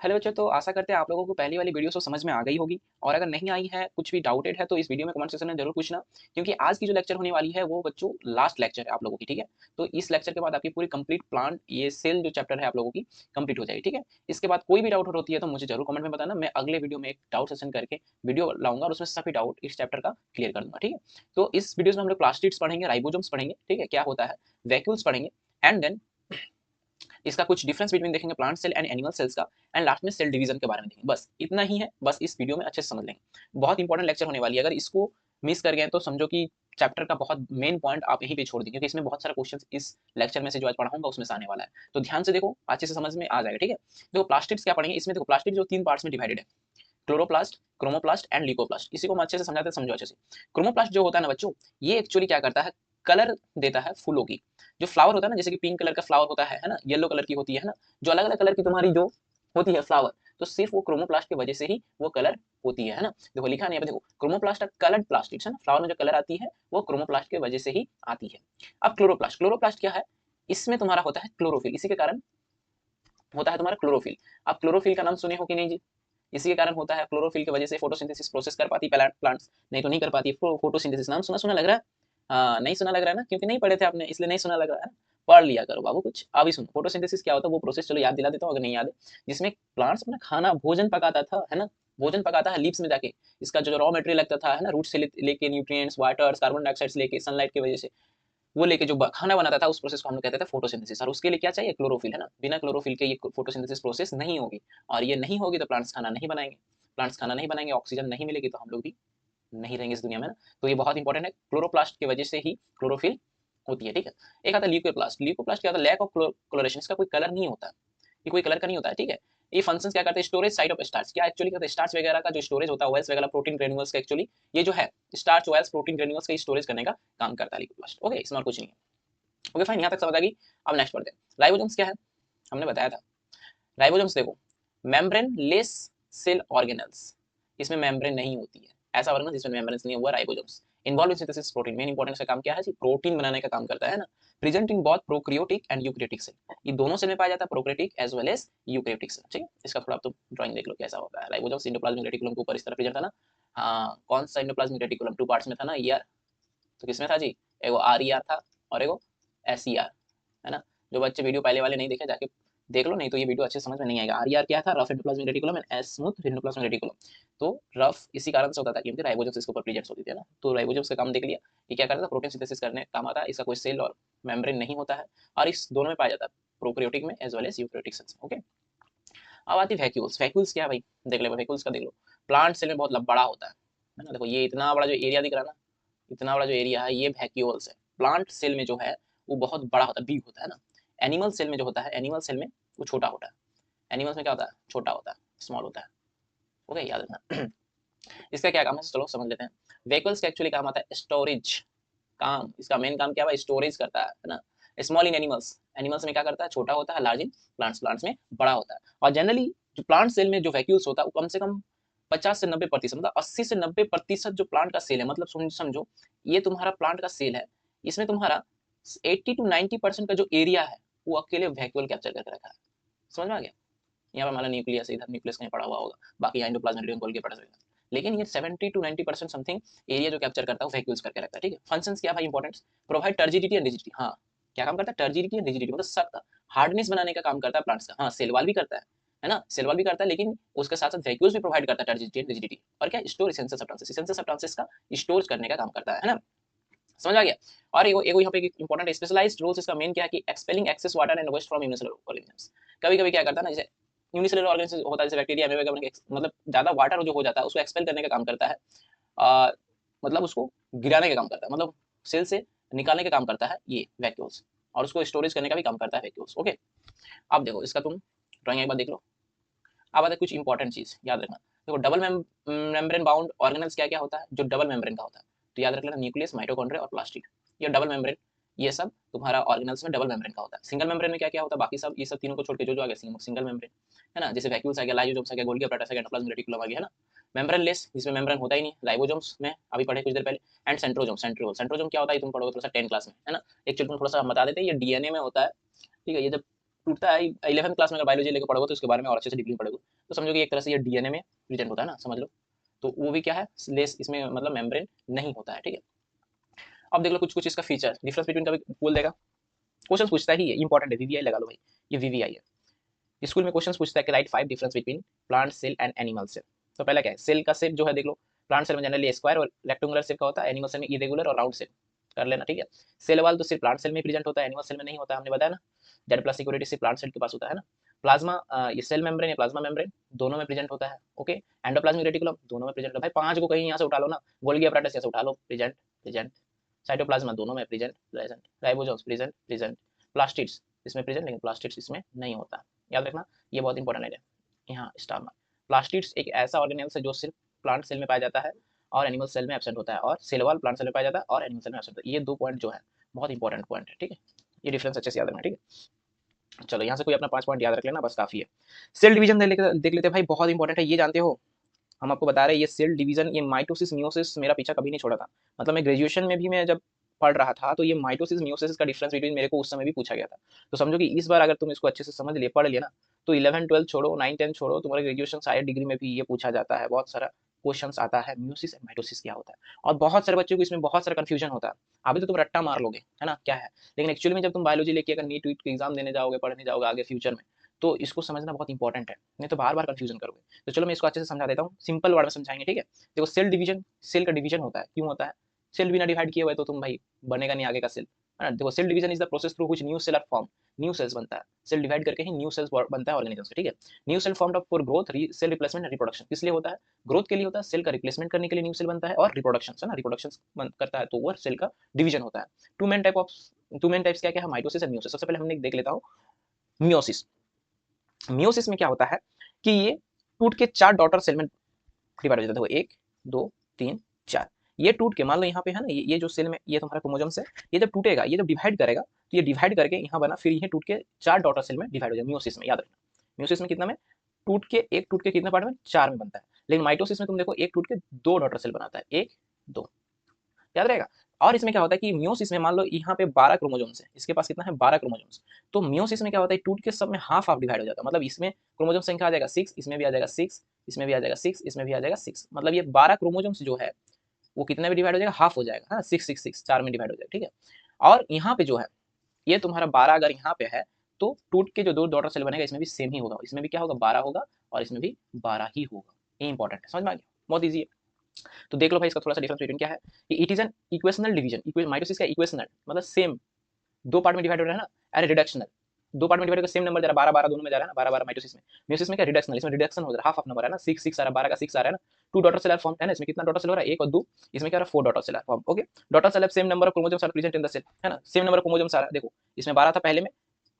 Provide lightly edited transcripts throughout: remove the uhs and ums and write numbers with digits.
Hello बच्चों, तो आशा करते हैं आप लोगों को पहली वाली वीडियो तो समझ में आ गई होगी। और अगर नहीं आई है, कुछ भी डाउटेड है, तो इस वीडियो में कमेंट सेक्शन में जरूर पूछना। क्योंकि आज की जो लेक्चर होने वाली है वो बच्चों लास्ट लेक्चर है आप लोगों की, ठीक है। तो इस लेक्चर के बाद आपकी पूरी कंप्लीट प्लांट ये सेल जो चैप्टर है आप लोगों की कंप्लीट हो जाएगी, ठीक है। इसके बाद कोई भी डाउट होती है तो मुझे जरूर कमेंट में बताना। मैं अगले वीडियो में एक डाउट सेशन करके वीडियो लाऊंगा और उसमें सभी डाउट इस चैप्टर का क्लियर कर दूंगा, ठीक है। तो इस वीडियो में हम लोग प्लास्टिड्स पढ़ेंगे, राइबोसोम्स पढ़ेंगे, ठीक है, क्या होता है, वैक्यूल्स पढ़ेंगे, एंड देन इसका कुछ डिफरेंस बिटवीन देखेंगे plant cell and animal cells का, एंड लास्ट में सेल डिवीजन के बारे में देखेंगे। बस इतना ही है, बस इस वीडियो में अच्छे से समझ लेंगे। बहुत इंपॉर्टेंट लेक्चर होने वाली है, अगर इसको मिस कर गए तो समझो कि चैप्टर का बहुत मेन पॉइंट आप यहीं पे छोड़ देंगे, क्योंकि इसमें बहुत सारे क्वेश्चन इस लेक्चर में से जो आज पढ़ाऊंगा उसमें से आने वाला है। तो ध्यान से देखो, अच्छे से समझ में आ जाएगा, ठीक है। देखो प्लास्टिड्स क्या पढ़ेंगे इसमें। देखो प्लास्टिक जो 3 पार्ट्स में डिवाइडेड है, क्लोरोप्लास्ट, क्रोमोप्लास्ट एंड ल्यूकोप्लास्ट। इसी को हम अच्छे से समझाते हैं, समझो अच्छे से। क्रोमोप्लास्ट जो होता है ना बच्चों, ये एक्चुअली क्या करता है, कलर देता है फूलों की। जो फ्लावर होता है ना, जैसे कि पिंक कलर का फ्लावर होता है ना, येलो कलर की होती है ना, जो अलग अलग कलर की तुम्हारी जो होती है फ्लावर, तो सिर्फ वो क्रोमोप्लास्ट की वजह से ही वो कलर होती है ना। देखो लिखा नहीं है, देखो क्रोमोप्लास्ट कलर्ड प्लास्टिक्स है ना, फ्लावर में जो कलर आती है वो क्रोमोप्लास्ट की वजह से ही आती है। अब क्लोरोप्लास्ट, क्लोरोप्लास्ट क्या है, इसमें तुम्हारा होता है क्लोरोफिल, इसी के कारण होता है तुम्हारा क्लोरोफिल। अब क्लोरोफिल का नाम सुने हो कि नहीं जी। इसी के कारण होता है, क्लोरोफिल की वजह से फोटोसिंथेसिस प्रोसेस कर पाती है प्लांट्स, नहीं तो नहीं कर पाती है फोटोसिंथेसिस। नाम सुना सुना लग रहा है। हाँ, नहीं सुना लग रहा है ना, क्योंकि नहीं पढ़े थे आपने, इसलिए नहीं सुना लग रहा है। पढ़ लिया करो बाबू कुछ। अभी सुनो, फोटोसिंथेसिस क्या होता है वो प्रोसेस, चलो याद दिला देता हूँ अगर नहीं याद है। जिसमें प्लांट्स अपना खाना भोजन पकाता था, है ना। भोजन पकाता है लीव्स में जाके। इसका जो रॉ मटेरियल लगता था, है ना, रूट से लेके न्यूट्रिएंट्स, वाटर, कार्बन डाइऑक्साइड से लेके सनलाइट की वजह से वो लेके जो खाना बनाता था, उस प्रोसेस को हम लोग कहते थे फोटोसिंथेसिस। और उसके लिए क्या चाहिए, क्लोरोफिल, है ना। बिना क्लोरोफिल के ये फोटोसिंथेसिस प्रोसेस नहीं होगी। और ये नहीं होगी तो प्लांट्स खाना नहीं बनाएंगे। प्लांट्स खाना नहीं बनाएंगे, ऑक्सीजन नहीं मिलेगी, तो हम लोग भी नहीं रहेंगे इस दुनिया में ना। तो ये बहुत इंपॉर्टेंट है, क्लोरोप्लास्ट की वजह से ही क्लोरोफिल होती है, ठीक है। एक आता है ल्यूकोप्लास्ट। ल्यूकोप्लास्ट क्या होता है, लैक ऑफ क्लोरेशन, इसका कोई कलर नहीं होता, ये कोई कलर का नहीं होता है, ठीक है। ये फंक्शंस क्या करते हैं, स्टोरेज साइट ऑफ स्टार्च। क्या एक्चुअली करते हैं, स्टार्च वगैरह का जो स्टोरेज होता है, ऑयल्स वगैरह, प्रोटीन ग्रेन्यूल्स का, एक्चुअली ये जो है स्टार्च, ऑयल्स, प्रोटीन ग्रेन्यूल्स का स्टोरेज करने का काम करता है ल्यूकोप्लास्ट। ओके, इसमें और कुछ नहीं है। ओके फाइन, यहाँ तक समझ आ गई। अब नेक्स्ट पढ़ते हैं, राइबोसोम्स क्या है, हमने बताया था। राइबोसोम्स देखो, मेम्ब्रेन लेस सेल ऑर्गेनल्स, इसमें मेम्ब्रेन नहीं होती है, ऐसा ऑर्गेनल जिसमें मेम्ब्रेन नहीं हुआ, ribosomes. Involve in synthesis protein, main important का काम क्या है जी, प्रोटीन बनाने का काम करता है ना। Present in both prokaryotic and eukaryotic cell, ये दोनों सेल में पाया जाता है, prokaryotic as well as eukaryotic cell, ठीक है। इसका थोड़ा आप तो ड्राइंग देख लो कैसा होता है। राइबोसोम्स एंडोप्लाज्मिक रेटिकुलम के ऊपर इस तरह प्रेजेंट था ना। हाँ, कौन सा एंडोप्लाज्मिक रेटिकुलम, 2 पार्ट्स में था ना, ईआर। तो किसमें था जी, एगो आर ई आर था और एगो एस ई आर, है ना। जो बच्चे वीडियो पहले वाले नहीं देखे जाके देख लो, नहीं तो ये वीडियो अच्छे समझ में नहीं आएगा। आर क्या था, rough endoplasmic reticulum and S smooth endoplasmic reticulum. तो रफ इसी कारण से होता था क्योंकि राइबोसोम्स इसके ऊपर प्रेजेंट होती थी ना। तो राइबोसोम्स का काम देख लिया, ये क्या करता था, प्रोटीन सिंथेसिस करने काम आता है। इसका कोई सेल और मेम्ब्रेन नहीं होता है, और इस दोनों में पाया जाता है, प्रोकैरियोटिक में as well as eukaryotic cells में। ओके, अब आती है वैक्यूल्स। वैक्यूल्स क्या है भाई, देख ले वैक्यूल्स का, देख लो। प्लांट सेल में बहुत बड़ा होता है ना। देखो ये इतना बड़ा जो एरिया दिख रहा है ना, इतना बड़ा जो एरिया है ये वैक्यूल्स है। प्लांट सेल में जो है वो बहुत बड़ा होता है, बिग होता है ना। एनिमल सेल में जो होता है, एनिमल सेल में वो छोटा होता है। एनिमल्स में क्या होता है, छोटा होता है, स्मॉल होता है। ओके, याद रखना। इसका क्या काम है, चलो समझ लेते हैं। व्हीकल्स का एक्चुअली काम आता है स्टोरेज, काम, इसका मेन काम क्या है, स्टोरेज करता है ना। स्मॉल इन एनिमल्स, एनिमल्स में क्या करता है, छोटा होता है। लार्ज इन प्लांट्स, प्लांट्स में बड़ा होता है। और जनरली जो प्लांट सेल में जो वैक्यूल्स होता है वो कम से कम 50 से 90%, मतलब 80 से 90% जो प्लांट का सेल है, मतलब समझो ये तुम्हारा प्लांट का सेल है, इसमें तुम्हारा 80 टू 90% का जो एरिया है वो अकेले वैक्यूल कैप्चर करके रखा है। समझ में आ गया। यहाँ पे हमारा न्यूक्लियस, इधर न्यूक्लियस कहीं पड़ा हुआ होगा, बाकी यहाँ एंडोप्लाज्मिक रेटिकुलम बोल के पड़ा रहेगा। लेकिन ये 70 टू 90% समथिंग एरिया जो कैप्चर करता है वो वैक्यूल्स करके रखता है, ठीक है। फंक्शंस क्या भाई important, provide turgidity and rigidity. हाँ, क्या काम करता है, टर्जिडिटी एंड रिजिडिटी, मतलब सख्त हार्डनेस बनाने का काम करता है प्लांट्स का। हाँ, सेल वॉल भी करता है ना, सेल वॉल भी करता है, लेकिन उसके साथ साथ वैक्यूल्स भी प्रोवाइड करता है, टर्जिडिटी एंड रिजिडिटी। और क्या, store essential substances, essential substances का स्टोर करने का काम करता है ना। समझ आ गया। और एगो एगो यहाँ पे इंपॉर्टेंट स्पेशलाइज्ड रोल्स, इसका मेन क्या है कि expelling excess water and waste from unicellular organisms. कभी कभी क्या करता है ना, जैसे यूनिसेलुलर ऑर्गेनिज्म होता है, जैसे बैक्टीरिया में वगैरह, मतलब ज्यादा वाटर जो हो जाता है उसको एक्सपेल करने का काम करता है। आ, मतलब उसको गिराने का काम करता है, मतलब सेल से निकालने का काम करता है ये वैक्यूल्स। और उसको स्टोरेज करने का भी काम करता है वैक्यूल्स। ओके, अब देखो इसका तुम ड्राइंग एक बार देख लो। अब आता है कुछ इंपॉर्टेंट चीज याद रखना। देखो डबल मेम्ब्रेन बाउंड ऑर्गेनल्स क्या क्या होता है, जो डबल मेम्ब्रेन का होता है, तो याद रख लेना, न्यूक्लियस, माइटोकॉन्ड्रिया और प्लास्टिड। ये डबल मेम्ब्रेन, ये सब तुम्हारा ऑर्गेनल्स में डबल मेम्ब्रेन का होता है। सिंगल मेम्ब्रेन में क्या क्या होता है, बाकी सब ये सब तीनों को छोड़ के जो जो आ गया सिंगल मेम्ब्रेन, है ना। जैसे वैक्यूल्स आ गया, लाइसोसोम्स आ गया, गोल्गी अपैरेटस आ गया, एंडोप्लाज्मिक रेटिकुलम आ गया, है ना। मेम्ब्रेन लेस, जिसमें मेम्ब्रेन होता ही नहीं, राइबोसोम्स में अभी पढ़े कुछ देर पहले। एंड सेंट्रोजोम, सेंट्रियोल, सेंट्रोजोम क्या होता है तुम पढ़ोगे थोड़ा सा 10 क्लास में, है ना। एक्चुअली तुम थोड़ा सा हम बता देते हैं, ये डीएनए में होता है, ठीक है। ये जब टूटता है 11th क्लास में अगर बायोलॉजी लेके पढ़ोगे तो इसके बारे में और अच्छे से डीपली पढ़ोगे। तो समझो कि एक तरह से ये डीएनए में प्रेजेंट होता है ना, समझ लो। तो वो भी क्या है, लेस, इसमें मतलब मेम्ब्रेन नहीं होता है, ठीक है। अब देख लो कुछ कुछ इसका फीचर, डिफरेंस बिटवीन का भी बोल देगा, क्वेश्चन पूछता ही है, इंपॉर्टेंट है, वीवीआई लगा लो भाई, ये वीवीआई है। स्कूल में क्वेश्चन पूछता है कि write 5 difference between plant cell and animal cell. तो पहला क्या है, सेल का शेप जो है देख लो, प्लांट सेल में जनरली स्क्वायर और रेक्टेंगुलर शेप का होता है, एनिमल सेल में इरेगुलर और राउंड शेप कर लेना, ठीक है। सेल वाल तो सिर्फ प्लांट सेल में प्रेजेंट होता है, एनिमल सेल में नहीं होता, हमने बताया ना। जेड प्लस सिक्योरिटी सिर्फ प्लांट सेल के पास होता है ना। प्लाज्मा, ये सेल मेम्ब्रेन या प्लाज्मा मेम्ब्रेन दोनों में प्रेजेंट होता है, ओके। एंडोप्लाज्मिक रेटिकुलम दोनों में प्रेजेंट होता है भाई, 5 को कहीं यहाँ से उठा लो ना, गोल्गी अपैरेटस यहाँ से उठा लो, प्रेजेंट प्रेजेंट। साइटोप्लाज्मा दोनों में present present, ribosomes present present, plastids इसमें प्रेजेंट, लेकिन प्लास्टिड्स इसमें नहीं होता, याद रखना, ये बहुत इंपॉर्टेंट है। यहाँ स्टार मार्क। प्लास्टिड्स एक ऐसा ऑर्गेनेल्स है जो सिर्फ प्लांट सेल में पाया जाता है और एनिमल सेल में एब्सेंट होता है, और सेल वाल प्लांट सेल में पाया जाता है और एनिमल सेल में एब्सेंट होता है। ये 2 पॉइंट जो है बहुत इंपॉर्टेंट पॉइंट है, ठीक है। ये डिफरेंस अच्छे से याद रखना, ठीक है। चलो यहाँ से कोई अपना 5 पॉइंट याद रख लेना, बस काफी है। सेल डिवीजन देख लेते हैं भाई, बहुत इंपॉर्टेंट है, ये जानते हो हम आपको बता रहे हैं, ये सेल डिवीजन, ये माइटोसिस मियोसिस मेरा पीछा कभी नहीं छोड़ा था। मतलब मैं ग्रेजुएशन में भी मैं जब पढ़ रहा था तो ये माइटोसिस मियोसिस का डिफरेंस बिटवीन मेरे को उस समय भी पूछा गया था। तो समझो कि इस बार अगर तुम इसको अच्छे से समझ लिए, पढ़ लिए ना, तो 11 12 छोड़ो, 9 10 छोड़ो, तुम्हारे ग्रेजुएशन शायद डिग्री में भी ये पूछा जाता है, बहुत सारा क्वेश्चंस आता है, मियोसिस एंड माइटोसिस क्या होता है। और बहुत सारे बच्चों को इसमें बहुत सारा कंफ्यूजन होता है। अभी तो तुम रट्टा मार लोगे, है ना, क्या है, लेकिन एक्चुअली में जब तुम बायोलॉजी लेके अगर नीट वीट के एग्जाम देने जाओगे, पढ़ने जाओगे आगे फ्यूचर में, तो इसको समझना बहुत इंपॉर्टेंट है, नहीं तो बार बार कंफ्यूजन करोगे। तो चलो मैं इसको अच्छे से समझा देता हूँ, सिंपल वर्ड में समझाएंगे, ठीक है। देखो सेल डिवीजन, सेल का डिवीजन होता है, क्यों होता है, सेल बिना डिवाइड किए हुए तो तुम भाई बनेगा नहीं आगे का सेल, है ना। देखो cell division is the process through which new cell are form, new cells बनता है, सेल डिवाइड करके ही न्यू सेल्स बनता है ऑर्गेनिज्म से, ठीक है। New cell formed for growth, cell replacement and reproduction, किस लिए होता है, ग्रोथ के लिए होता है, सेल का रिप्लेसमेंट करने के लिए न्यू सेल बनता है, और रिप्रोडक्शन है ना, रिप्रोडक्शन करता है, तो वो सेल का डिवीजन होता है। टू मेन टाइप्स क्या क्या है, माइटोसिस एंड मियोसिस। सबसे पहले हमने देख लेता हूँ मियोसिस। मियोसिस में क्या होता है कि ये टूट के 4 डॉटर सेल में डिवाइड हो जाता है, 1 2 3 4। ये टूट के मान लो यहाँ पे है ना, ये जो सेल में ये तुम्हारा क्रोमोसोम्स है, ये जब टूटेगा, ये जब डिवाइड करेगा, तो ये डिवाइड करके यहाँ बना, फिर ये टूट के 4 डॉटर सेल में डिवाइड हो जाएगा मियोसिस में, याद रखना। मियोसिस में कितना में, टूट के कितने पार्ट में, 4 में बनता है। लेकिन माइटोसिस में तुम देखो एक टूट के 2 डॉटर सेल बनाता है, 1 2, याद रहेगा। और इसमें क्या होता है कि मियोसिस में मान लो यहाँ पे 12 क्रोमोसोम्स है, इसके पास कितना है, 12 क्रोमोसोम्स। तो मियोसिस में क्या होता है, टूट के सब में हाफ हाफ डिवाइड हो जाता है, मतलब इसमें क्रोमोसोम संख्या आ जाएगा 6, इसमें भी आ जाएगा 6, इसमें भी आ जाएगा 6, इसमें भी आ जाएगा 6, मतलब ये 12 क्रोमोसोम्स जो है वो कितने में डिवाइड हो जाएगा, हाफ हो जाएगा, हाँ 6 6 6 4 में डिवाइड हो जाएगा, ठीक है। और यहाँ पे जो है ये तुम्हारा 12 अगर यहाँ पे है, तो टूट के जो 2 डॉटर सेल बनेगा इसमें भी सेम ही होगा, इसमें भी क्या होगा, 12 होगा, और इसमें भी 12 ही होगा। ये इंपॉर्टेंट है, समझ में आ गया, बहुत ईजी है। तो देख लो भाई इसका थोड़ा सा डिफरेंस बिटवीन क्या है, कि it is an equational division, mitosis का इक्वेशनल मतलब सेम, 2 पार्ट में डिवाइड हो रहा है ना, अरे रिडक्शनल, 2 पार्ट में डिवाइड होकर सेम नंबर जा रहा है, 12 12 दोनों में जा रहा है ना, 12 12 माइटोसिस में। मियोसिस में क्या रिडक्शनल, इसमें रिडक्शन हो रहा है, हाफ ऑफ नंबर है ना, 6 6 आ रहा है, 12 का 6 आ रहा है ना। 2 डॉटर सेल आर फॉर्म है ना, इसमें कितना डॉटर सेल हो रहा है, 1 और 2, इसमें क्या हो रहा है, 4 daughter cell are form, okay. Daughter cell same number of chromosomes are present in the cell, है ना, सेम नंबर ऑफ क्रोमोसोम्स आ रहा है, देखो इसमें 12 था पहले में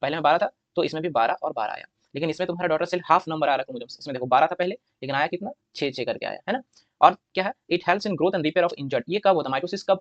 12 था, तो इसमें भी 12 और 12 आया। लेकिन इसमें तुम्हारा डॉटर सेल हाफ नंबर आ रहा है क्रोमोसोम्स, इसमें देखो 12 था पहले, लेकिन आया कितना, 6 6 करके आया, है ना। और क्या है, it helps in growth and repair of injured, ये कब होता है, माइटोसिस कब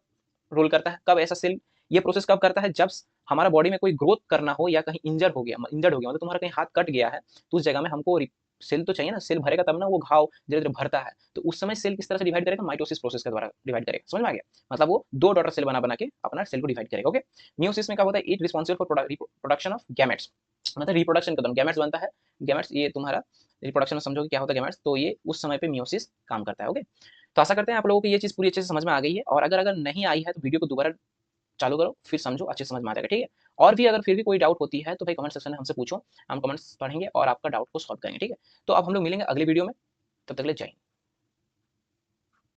रोल करता है, कब ऐसा सेल, ये प्रोसेस कब करता है, जब हमारा बॉडी में कोई ग्रोथ करना हो या कहीं इंजर्ड हो गया मतलब तुम्हारा कहीं हाथ कट गया है, तो उस जगह में हमको सेल तो चाहिए ना, सेल भरेगा तब ना वो घाव धीरे धीरे भरता है, तो उस समय सेल किस तरह से डिवाइड करेगा, माइटोसिस प्रोसेस के द्वारा डिवाइड करेगा, समझ में आ गया। मतलब वो 2 डॉटर सेल बना बना के अपना सेल को डिवाइड करेगा, ओके। मियोसिस में क्या होता है, it responsible for production of gametes, मतलब रिप्रोडक्शन का गैमेट्स बनता है, गैमेट्स ये तुम्हारा रिप्रोडक्शन में समझो कि क्या होता है गैमेट्स, तो ये उस समय पे मियोसिस काम करता है, ओके। तो आशा करते हैं आप लोगों को ये चीज़ पूरी अच्छे से समझ में आ गई है, और अगर नहीं आई है तो वीडियो को दोबारा चालू करो, फिर समझो, अच्छे समझ में आ जाएगा, ठीक है। और भी अगर फिर भी कोई डाउट होती है तो भाई कमेंट सेक्शन में हमसे पूछो, हम कमेंट्स पढ़ेंगे और आपका डाउट को सॉल्व करेंगे, ठीक है। तो अब हम लोग मिलेंगे अगली वीडियो में, तब तक ले जय हिंद।